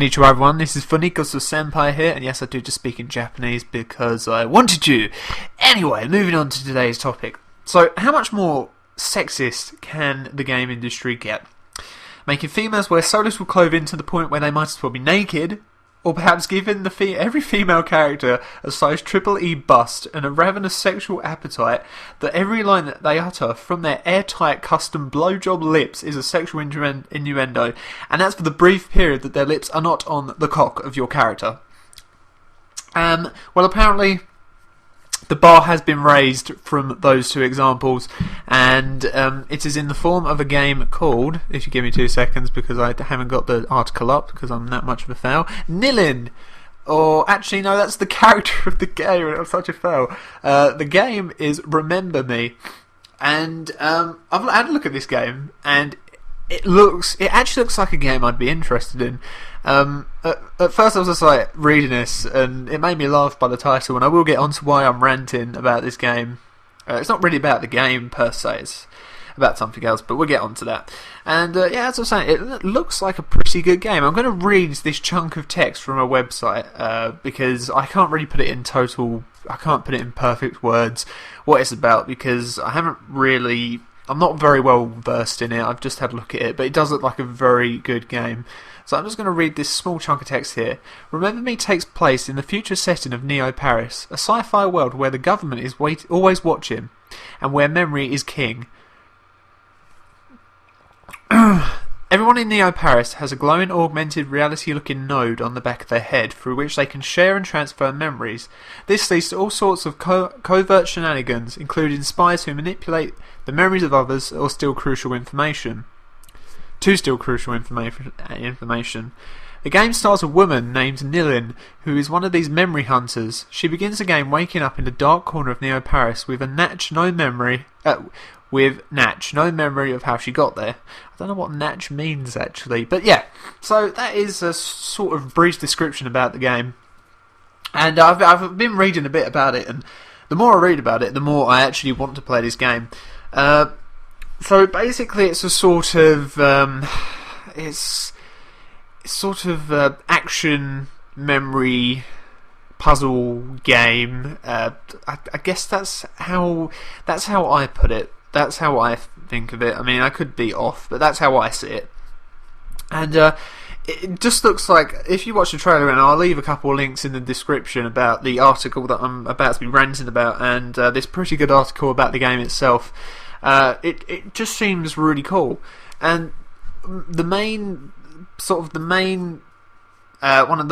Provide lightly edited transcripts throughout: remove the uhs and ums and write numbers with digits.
Konnichiwa everyone, this is Funikosu Senpai here, and yes, I do just speak in Japanese because I wanted to. Anyway, moving on to today's topic. So, how much more sexist can the game industry get? Making females wear so little clothing to the point where they might as well be naked? Or perhaps giving every female character a size triple E bust and a ravenous sexual appetite that every line that they utter from their airtight custom blowjob lips is a sexual innuendo, and that's for the brief period that their lips are not on the cock of your character. Well, apparently the bar has been raised from those two examples, and it is in the form of a game called, if you give me 2 seconds because I haven't got the article up because I'm that much of a fail, Nilin. Or actually no, that's the character of the game, and I'm such a fail. The game is Remember Me, and I've had a look at this game, and it actually looks like a game I'd be interested in. At first I was just like reading this and it made me laugh by the title, and I will get onto why I'm ranting about this game. It's not really about the game per se, it's about something else, but we'll get onto that. And yeah, as I was saying, it looks like a pretty good game. I'm going to read this chunk of text from a website because I can't really put it in I can't put it in perfect words what it's about because I'm not very well versed in it. I've just had a look at it, but it does look like a very good game. So I'm just going to read this small chunk of text here. Remember Me takes place in the future setting of Neo Paris, a sci-fi world where the government is always watching, and where memory is king. Everyone in Neo Paris has a glowing augmented reality looking node on the back of their head through which they can share and transfer memories. This leads to all sorts of covert shenanigans, including spies who manipulate the memories of others or steal crucial information. The game stars a woman named Nilin, who is one of these memory hunters. She begins the game waking up in the dark corner of Neo Paris with no memory of how she got there. I don't know what Natch means actually, but yeah. So that is a sort of brief description about the game, and I've been reading a bit about it, and the more I read about it, the more I actually want to play this game. So basically, it's a sort of action memory puzzle game. I guess that's how I put it. That's how I think of it. I mean, I could be off, but that's how I see it. And it just looks like, if you watch the trailer, and I'll leave a couple of links in the description about the article that I'm about to be ranting about, and this pretty good article about the game itself. It just seems really cool, and one of the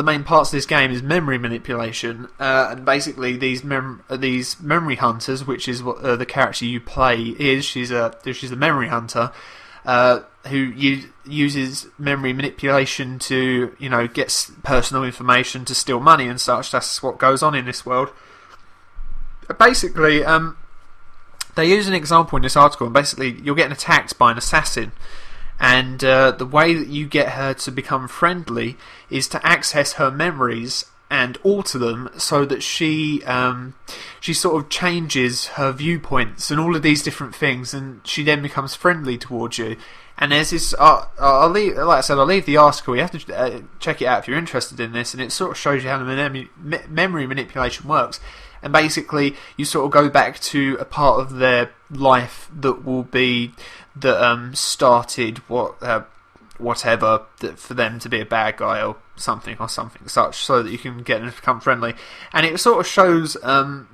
main parts of this game is memory manipulation, and basically these memory hunters, which is what the character you play is. She's a memory hunter who uses memory manipulation to get personal information to steal money and such. That's what goes on in this world. Basically, they use an example in this article, and basically you're getting attacked by an assassin, and the way that you get her to become friendly is to access her memories and alter them so that she sort of changes her viewpoints and all of these different things, and she then becomes friendly towards you. And there's this, I'll leave the article. You have to check it out if you're interested in this, and it sort of shows you how the memory manipulation works. And basically, you sort of go back to a part of their life that will be that started whatever for them to be a bad guy or something such, so that you can get them to become friendly. And it sort of shows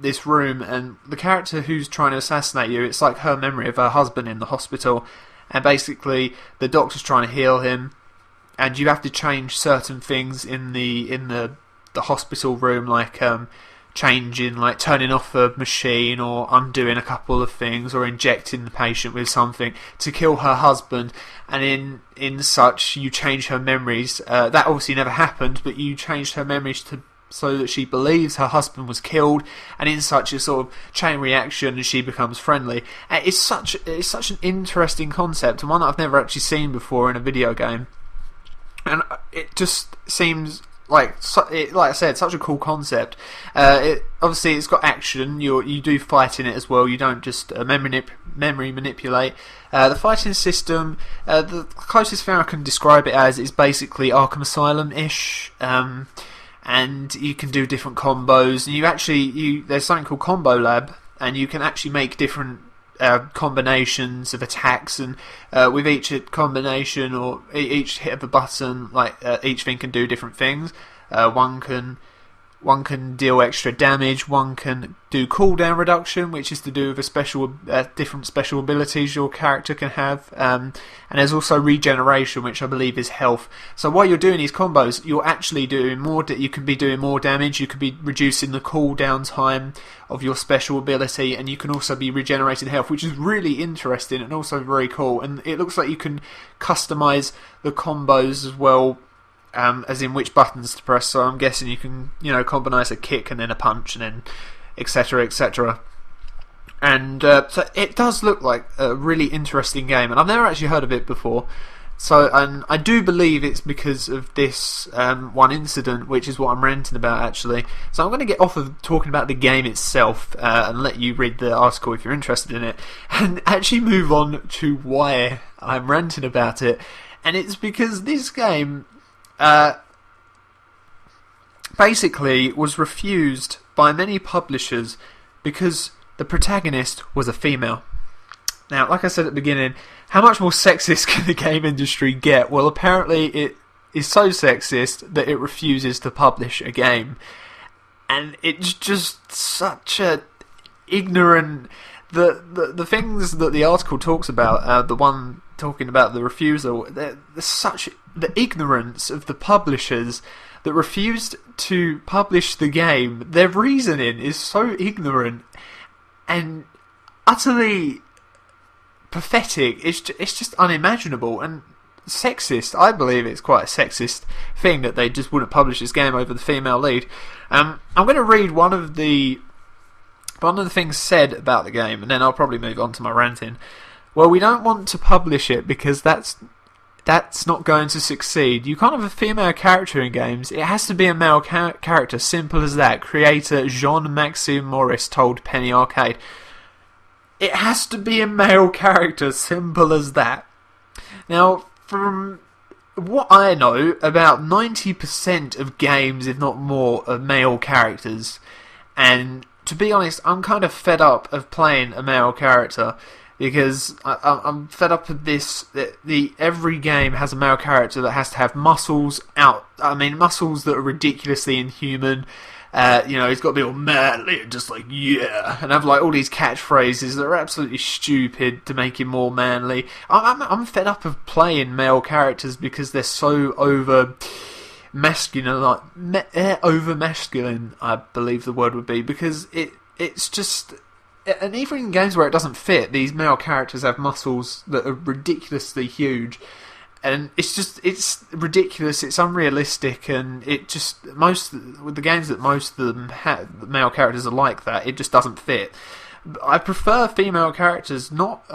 this room, and the character who's trying to assassinate you, it's like her memory of her husband in the hospital, and basically the doctor's trying to heal him, and you have to change certain things in the hospital room, like turning off a machine, or undoing a couple of things, or injecting the patient with something to kill her husband. And in such, you change her memories. That obviously never happened, but you changed her memories so that she believes her husband was killed, and in such a sort of chain reaction, and she becomes friendly. It's such an interesting concept, and one that I've never actually seen before in a video game. And it just seems like I said, such a cool concept. Obviously it's got action. You do fight in it as well. You don't just memory manipulate. The fighting system, the closest thing I can describe it as is basically Arkham Asylum-ish. And you can do different combos. And there's something called Combo Lab, and you can actually make different combinations of attacks, and with each combination or each hit of a button, each thing can do different things. One can deal extra damage. One can do cooldown reduction, which is to do with different special abilities your character can have. And there's also regeneration, which I believe is health. So while you're doing these combos, you're actually doing more. You can be doing more damage. You could be reducing the cooldown time of your special ability, and you can also be regenerating health, which is really interesting and also very cool. And it looks like you can customize the combos as well. As in which buttons to press, so I'm guessing you can, combinise a kick and then a punch and then etc, etc. And so it does look like a really interesting game, and I've never actually heard of it before. So, and I do believe it's because of this one incident, which is what I'm ranting about actually. So I'm going to get off of talking about the game itself and let you read the article if you're interested in it, and actually move on to why I'm ranting about it. And it's because this game basically was refused by many publishers because the protagonist was a female. Now, like I said at the beginning, how much more sexist can the game industry get? Well, apparently it is so sexist that it refuses to publish a game. And it's just such a ignorant... The things that the article talks about, the one talking about the refusal, there's such the ignorance of the publishers that refused to publish the game. Their reasoning is so ignorant and utterly pathetic. It's just unimaginable and sexist. I believe it's quite a sexist thing that they just wouldn't publish this game over the female lead. I'm going to read one of the things said about the game, and then I'll probably move on to my ranting. Well, we don't want to publish it because that's not going to succeed. You can't have a female character in games. It has to be a male character. Simple as that. Creator Jean-Maxime Maurice told Penny Arcade. It has to be a male character. Simple as that. Now, from what I know, about 90% of games, if not more, are male characters. And to be honest, I'm kind of fed up of playing a male character. Because I'm fed up with this. Every game has a male character that has to have muscles muscles that are ridiculously inhuman. He's got to be all manly and just and have all these catchphrases that are absolutely stupid to make him more manly. I'm fed up of playing male characters because they're so over masculine, over masculine. I believe the word would be, because it's just. And even in games where it doesn't fit, these male characters have muscles that are ridiculously huge, and it's ridiculous. It's unrealistic, and with the games that most of them have, the male characters are like that. It just doesn't fit. I prefer female characters, not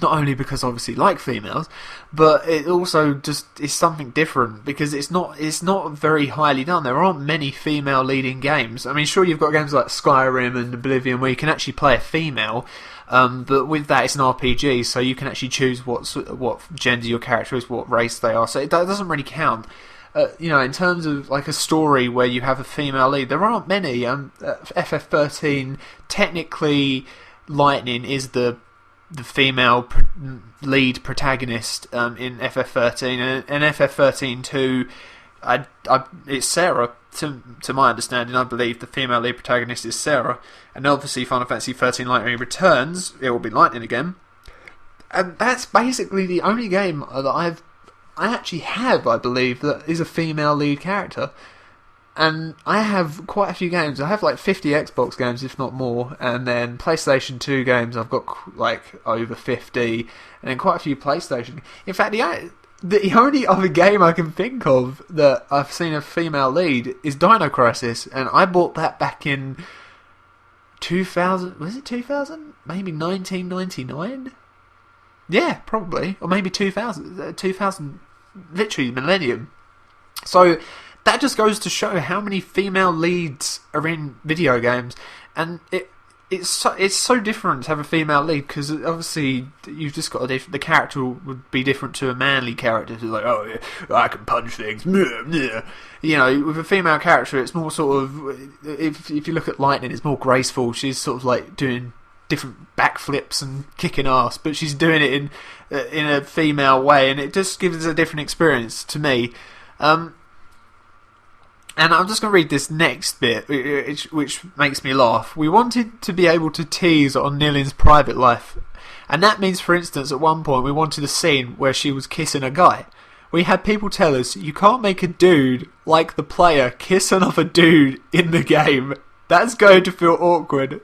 only because obviously like females, but it also just is something different because it's not very highly done. There aren't many female leading games. I mean, sure, you've got games like Skyrim and Oblivion where you can actually play a female, but with that it's an RPG, so you can actually choose what gender your character is, what race they are. So it doesn't really count. In terms of a story where you have a female lead, there aren't many. FF13, technically, Lightning is the female lead protagonist in FF13, and FF13 2, it's Sarah. To my understanding, I believe the female lead protagonist is Sarah, and obviously Final Fantasy 13 Lightning Returns, it will be Lightning again, and that's basically the only game that I actually have, I believe, that is a female lead character. And I have quite a few games. I have 50 Xbox games, if not more, and then PlayStation 2 games I've got over 50, and then quite a few PlayStation. In fact, the only other game I can think of that I've seen a female lead is Dino Crisis, and I bought that back in 2000. Was it 2000? Maybe 1999? Yeah, probably, or maybe 2000. 2000, literally millennium. So that just goes to show how many female leads are in video games, and it's so different to have a female lead, because obviously you've just got the character would be different to a manly character who's like, oh yeah, I can punch things. You know, with a female character, it's more sort of, if you look at Lightning, it's more graceful. She's sort of like doing different backflips and kicking ass, but she's doing it in a female way, and it just gives a different experience to me. And I'm just going to read this next bit, which makes me laugh. We wanted to be able to tease on Nillin's private life. And that means, for instance, at one point we wanted a scene where she was kissing a guy. We had people tell us, you can't make a dude like the player kiss another dude in the game. That's going to feel awkward.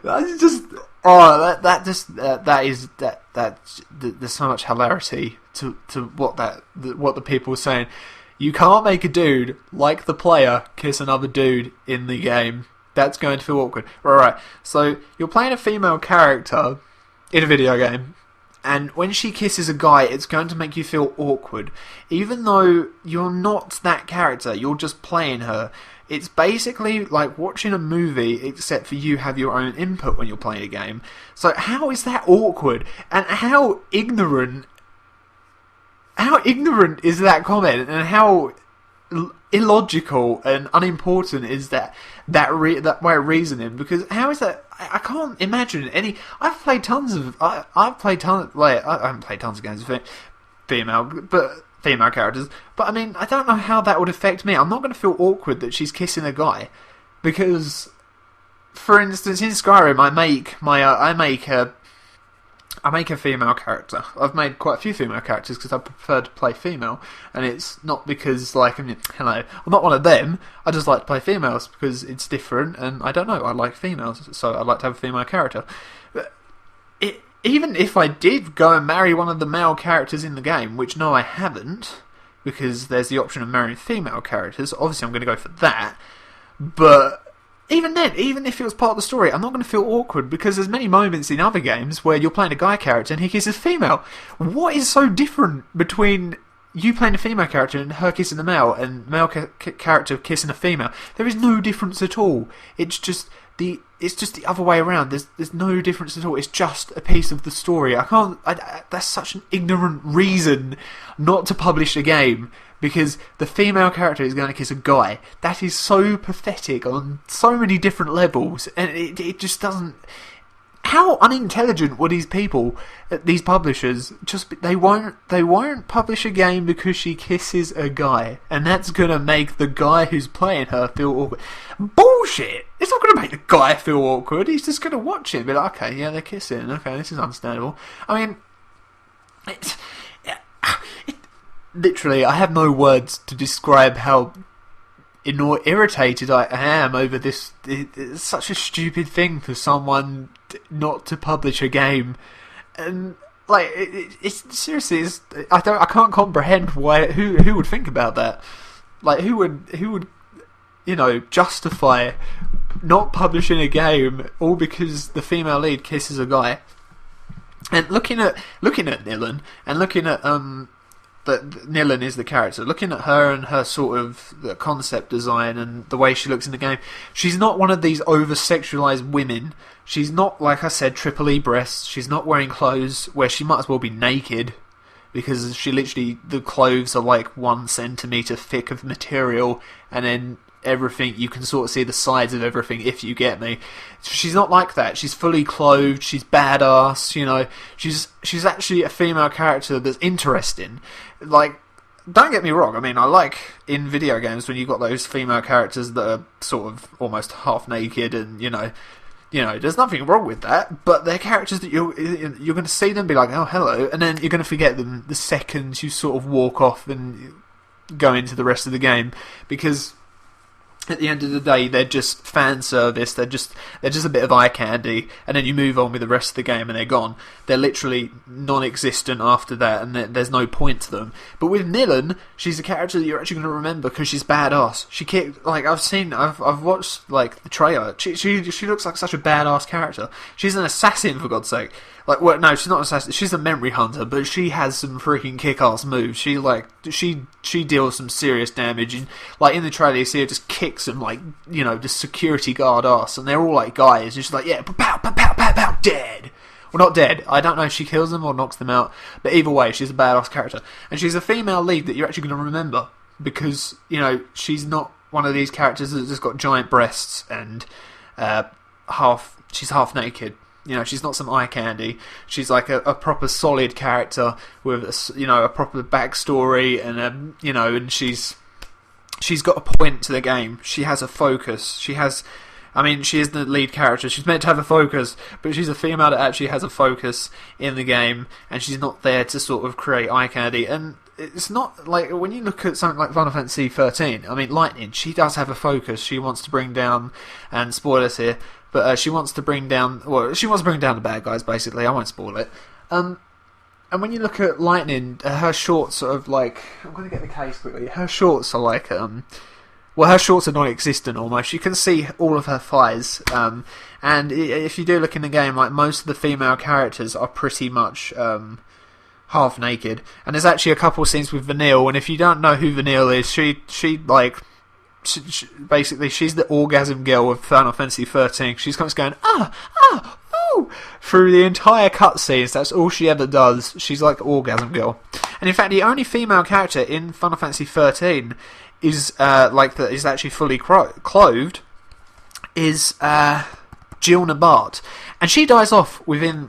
That's just... Oh, there's so much hilarity to what the people were saying. You can't make a dude like the player kiss another dude in the game. That's going to feel awkward. Right. So you're playing a female character in a video game, and when she kisses a guy, it's going to make you feel awkward. Even though you're not that character, you're just playing her. It's basically like watching a movie, except for you have your own input when you're playing a game. So how is that awkward? And how ignorant is that comment, and how illogical and unimportant is that way of reasoning? Because how is that? I can't imagine any. I haven't played tons of games with female characters, but I mean, I don't know how that would affect me. I'm not going to feel awkward that she's kissing a guy, because, for instance, in Skyrim, I make a female character. I've made quite a few female characters because I prefer to play female, and it's not because, like, I'm not one of them. I just like to play females because it's different, and I don't know, I like females, so I like to have a female character. But even if I did go and marry one of the male characters in the game, which no, I haven't, because there's the option of marrying female characters, obviously I'm going to go for that, but... Even then, even if it was part of the story, I'm not going to feel awkward, because there's many moments in other games where you're playing a guy character and he kisses female. What is so different between you playing a female character and her kissing the male, and male character kissing a female? There is no difference at all. It's just the other way around. There's no difference at all. It's just a piece of the story. That's such an ignorant reason not to publish a game, because the female character is going to kiss a guy. That is so pathetic on so many different levels, and it just doesn't... How unintelligent were these people, these publishers? They won't publish a game because she kisses a guy, and that's going to make the guy who's playing her feel awkward. Bullshit! It's not going to make the guy feel awkward. He's just going to watch it and be like, okay, yeah, they're kissing. Okay, this is understandable. I mean, literally, I have no words to describe how irritated I am over this. It's such a stupid thing for someone not to publish a game, and like it's seriously, I can't comprehend who would think about that. Like who would justify not publishing a game all because the female lead kisses a guy. And looking at Nilin, and looking at that Nilin is the character, looking at her and her sort of the concept design and the way she looks in the game, she's not one of these over-sexualized women. She's not, like I said, triple E breasts. She's not wearing clothes where she might as well be naked, because she literally, the clothes are like 1 centimeter thick of material, and then everything, you can sort of see the sides of everything, if you get me. She's not like that. She's fully clothed, she's badass, she's actually a female character that's interesting. Like, don't get me wrong, I mean, I like in video games when you've got those female characters that are sort of almost half naked, and there's nothing wrong with that, but they're characters that you're going to see them, be like, oh, hello, and then you're going to forget them the second you sort of walk off and go into the rest of the game, because at the end of the day, they're just fan service. They're just a bit of eye candy, and then you move on with the rest of the game, and they're gone. They're literally non-existent after that, and there's no point to them. But with Nilin, she's a character that you're actually going to remember because she's badass. She kicked, like, I've watched like the trailer. She looks like such a badass character. She's an assassin, for God's sake. Like, well, no, she's not an assassin. She's a memory hunter, but she has some freaking kick-ass moves. She deals some serious damage, and like in the trailer, you see her just kick some like the security guard ass, and they're all like guys, and she's like, yeah, pow, pow, pow, pow, pow, dead. Well, not dead. I don't know if she kills them or knocks them out, but either way, she's a badass character, and she's a female lead that you're actually going to remember because she's not one of these characters that's just got giant breasts and she's half naked. She's not some eye candy. She's like a proper solid character with a proper backstory, and and she's got a point to the game. She has a focus. She is the lead character. She's meant to have a focus, but she's a female that actually has a focus in the game, and she's not there to sort of create eye candy. And it's not like when you look at something like Final Fantasy 13. Lightning, she does have a focus. She wants to bring down, and spoilers here, but she wants to bring down. Well, she wants to bring down the bad guys. Basically, I won't spoil it. And when you look at Lightning, her shorts sort of like, I'm going to get the case quickly. Her shorts are like her shorts are non-existent almost. You can see all of her thighs. And if you do look in the game, like most of the female characters are pretty much half naked. And there's actually a couple of scenes with Vanille. And if you don't know who Vanille is, basically she's the orgasm girl of Final Fantasy 13. She's constantly going ooh through the entire cutscenes. That's all she ever does. She's like the orgasm girl. And in fact, the only female character in Final Fantasy 13 is is actually fully clothed is Jill Nabat, and she dies off within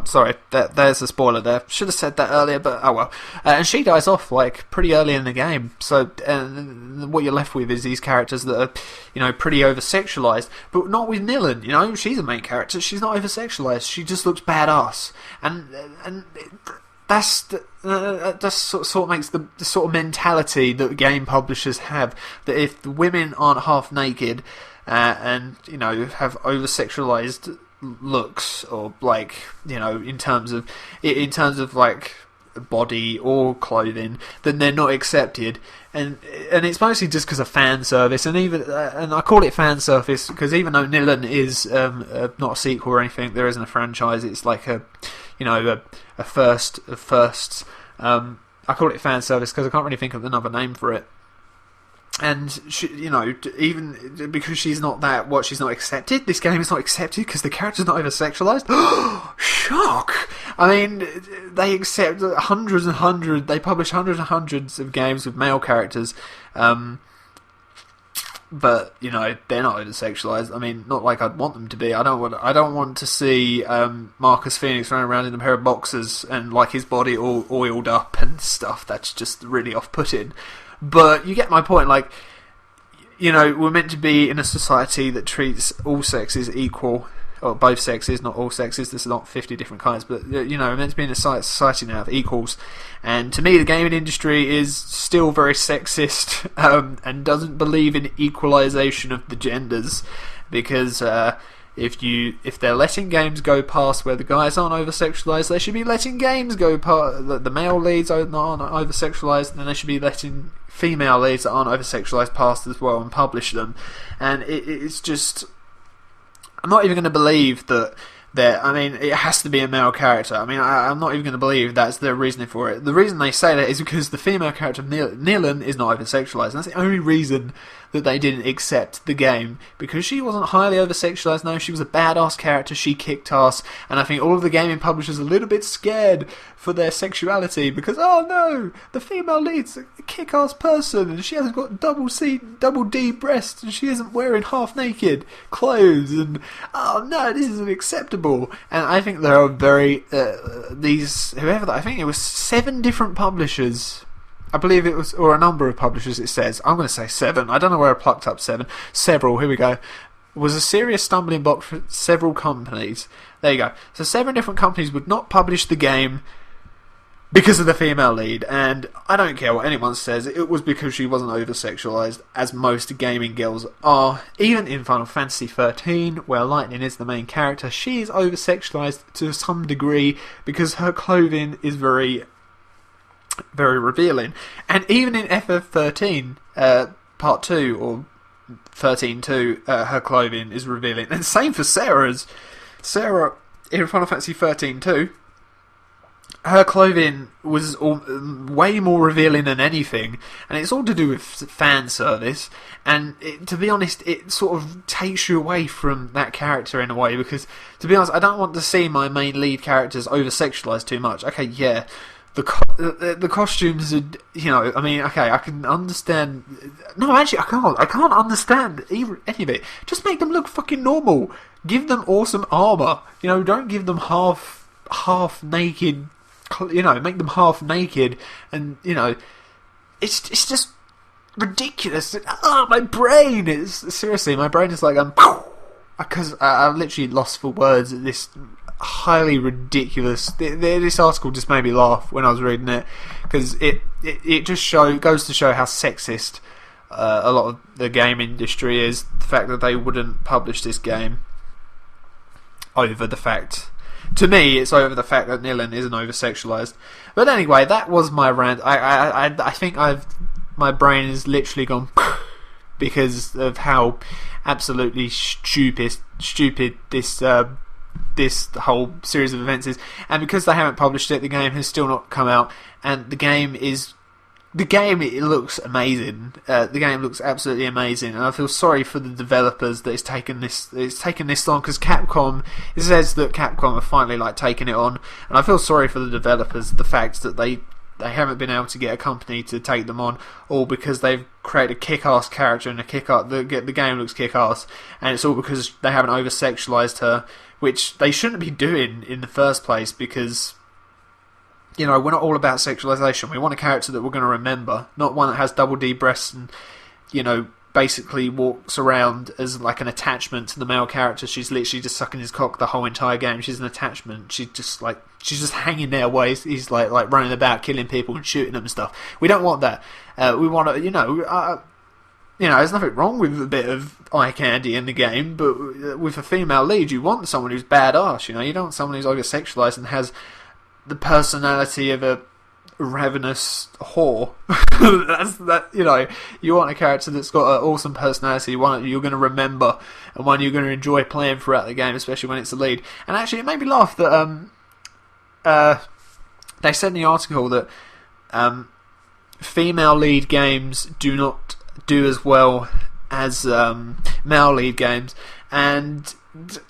sorry, there's a spoiler there. Should have said that earlier, but oh well. And she dies off pretty early in the game. So what you're left with is these characters that are pretty over sexualized, but not with Nilin. She's a main character. She's not over sexualized. She just looks badass, and that sort of makes the sort of mentality that game publishers have, that if the women aren't half naked and have over sexualized looks, or in terms of like body or clothing, then they're not accepted. And it's mostly just because of fan service, and I call it fan service because even though Nilin is not a sequel or anything, there isn't a franchise. It's like a first of firsts. I call it fan service because I can't really think of another name for it. And she, even because she's not she's not accepted. This game is not accepted because the character's not over sexualized. Shock! They accept hundreds and hundreds. They publish hundreds and hundreds of games with male characters, but they're not over sexualized. Not like I'd want them to be. I don't want to see Marcus Phoenix running around in a pair of boxers and like his body all oiled up and stuff. That's just really off-putting. But you get my point. We're meant to be in a society that treats all sexes equal, or both sexes, not all sexes. There's not 50 different kinds, but we're meant to be in a society now of equals. And to me, the gaming industry is still very sexist and doesn't believe in equalization of the genders, because if they're letting games go past where the guys aren't over-sexualized, they should be letting games go past the male leads aren't over-sexualized, and they should be letting female leads that aren't over-sexualized past as well and publish them. And it's just, I'm not even going to believe that it has to be a male character. I'm not even going to believe that's their reasoning for it. The reason they say that is because the female character Nilin is not over-sexualized. That's the only reason that they didn't accept the game, because she wasn't highly over-sexualized. No, she was a badass character. She kicked ass, and I think all of the gaming publishers are a little bit scared for their sexuality because, oh no, the female lead's a kick-ass person, and she hasn't got double D breasts, and she isn't wearing half-naked clothes, and oh no, this isn't acceptable. And I think there are I think it was 7 different publishers. I believe it was, or a number of publishers it says. I'm going to say 7. I don't know where I plucked up 7. Several, here we go. It was a serious stumbling block for several companies. There you go. So 7 different companies would not publish the game because of the female lead. And I don't care what anyone says, it was because she wasn't over-sexualized, as most gaming girls are. Even in Final Fantasy 13, where Lightning is the main character, she is over-sexualized to some degree because her clothing is very revealing. And even in FF13 Part 2 or 13.2, her clothing is revealing. And same for Sarah's. Sarah in Final Fantasy 13 too, her clothing was way more revealing than anything, and it's all to do with fan service. And to be honest, it sort of takes you away from that character in a way, because to be honest, I don't want to see my main lead characters over sexualized too much. Okay, yeah, the costumes are, you know, I mean, okay, I can understand. No, actually, I can't understand even any of it. Just make them look fucking normal. Give them awesome armor. You know, don't give them half naked. You know, make them half naked, and you know, it's just ridiculous. Oh, my brain is seriously, my brain is like because I've literally lost for words at this highly ridiculous. This article just made me laugh when I was reading it, because it just goes to show how sexist a lot of the game industry is. The fact that they wouldn't publish this game over the fact. To me, it's over the fact that Nilin isn't over-sexualized. But anyway, that was my rant. I think my brain has literally gone because of how absolutely stupid this whole series of events is. And because they haven't published it, the game has still not come out. And the game it looks amazing. The game looks absolutely amazing, and I feel sorry for the developers that it's taken this long, because Capcom, it says that Capcom have finally taken it on, and I feel sorry for the developers, the fact that they haven't been able to get a company to take them on, all because they've created a kick-ass character and the game looks kick-ass, and it's all because they haven't over-sexualized her, which they shouldn't be doing in the first place, because, you know, we're not all about sexualization. We want a character that we're going to remember, not one that has double D breasts and, you know, basically walks around as like an attachment to the male character. She's literally just sucking his cock the whole entire game. She's an attachment. She's just hanging there while he's like running about killing people and shooting them and stuff. We don't want that. We want to, you know, there's nothing wrong with a bit of eye candy in the game, but with a female lead, you want someone who's badass. You know, you don't want someone who's over sexualized and has the personality of a ravenous whore. You know, you want a character that's got an awesome personality, one that you're going to remember, and one you're going to enjoy playing throughout the game, especially when it's the lead. And actually, it made me laugh that they said in the article that female lead games do not do as well as male lead games, and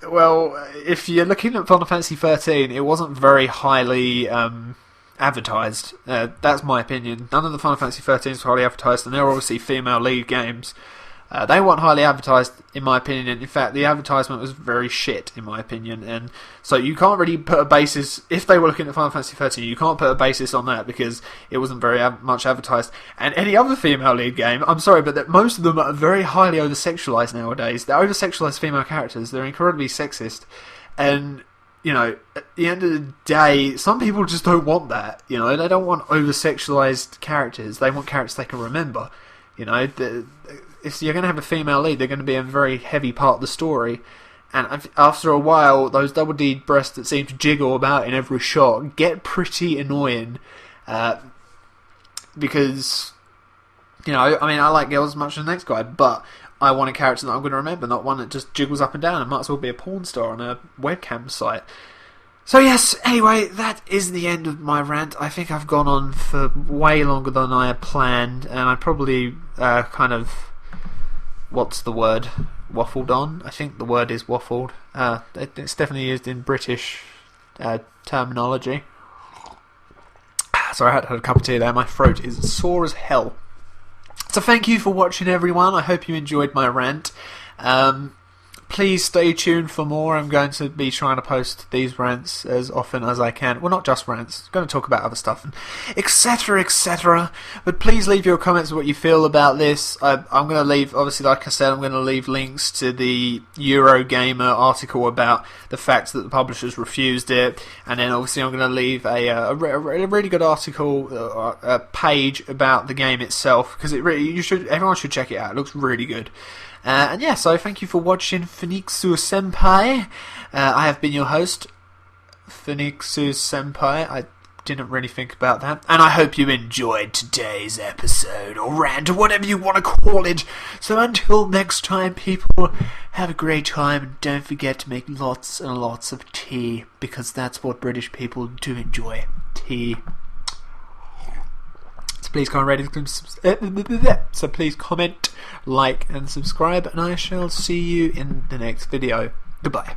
well, if you're looking at Final Fantasy 13, it wasn't very highly advertised. That's my opinion. None of the Final Fantasy 13s were highly advertised, and they're obviously female lead games. They weren't highly advertised, in my opinion. In fact, the advertisement was very shit, in my opinion. And so you can't really put a basis. If they were looking at Final Fantasy 13, you can't put a basis on that because it wasn't very much advertised. And any other female lead game, I'm sorry, but most of them are very highly over-sexualized nowadays. They're over-sexualized female characters. They're incredibly sexist. And, you know, at the end of the day, some people just don't want that. You know, they don't want over-sexualized characters. They want characters they can remember. You know, if you're going to have a female lead, they're going to be a very heavy part of the story. And after a while, those double D breasts that seem to jiggle about in every shot get pretty annoying. Because, you know, I mean, I like girls as much as the next guy, but I want a character that I'm going to remember, not one that just jiggles up and down and might as well be a porn star on a webcam site. So yes, anyway, that is the end of my rant. I think I've gone on for way longer than I had planned, and I probably kind of, what's the word, waffled on. I think the word is waffled. It's definitely used in British terminology. Sorry, I had to have a cup of tea there. My throat is sore as hell. So thank you for watching, everyone. I hope you enjoyed my rant. Please stay tuned for more. I'm going to be trying to post these rants as often as I can. Well, not just rants. I'm going to talk about other stuff, etc., etc. But please leave your comments of what you feel about this. I'm going to leave, obviously, like I said, I'm going to leave links to the Eurogamer article about the fact that the publishers refused it, and then obviously I'm going to leave a really good article, a page about the game itself, because everyone should check it out. It looks really good. And yeah, so thank you for watching Phoenixu Senpai. I have been your host, Phoenixu Senpai. I didn't really think about that. And I hope you enjoyed today's episode, or rant, or whatever you want to call it. So until next time, people, have a great time, and don't forget to make lots and lots of tea, because that's what British people do enjoy. Tea. So please comment, like, and subscribe, and I shall see you in the next video. Goodbye.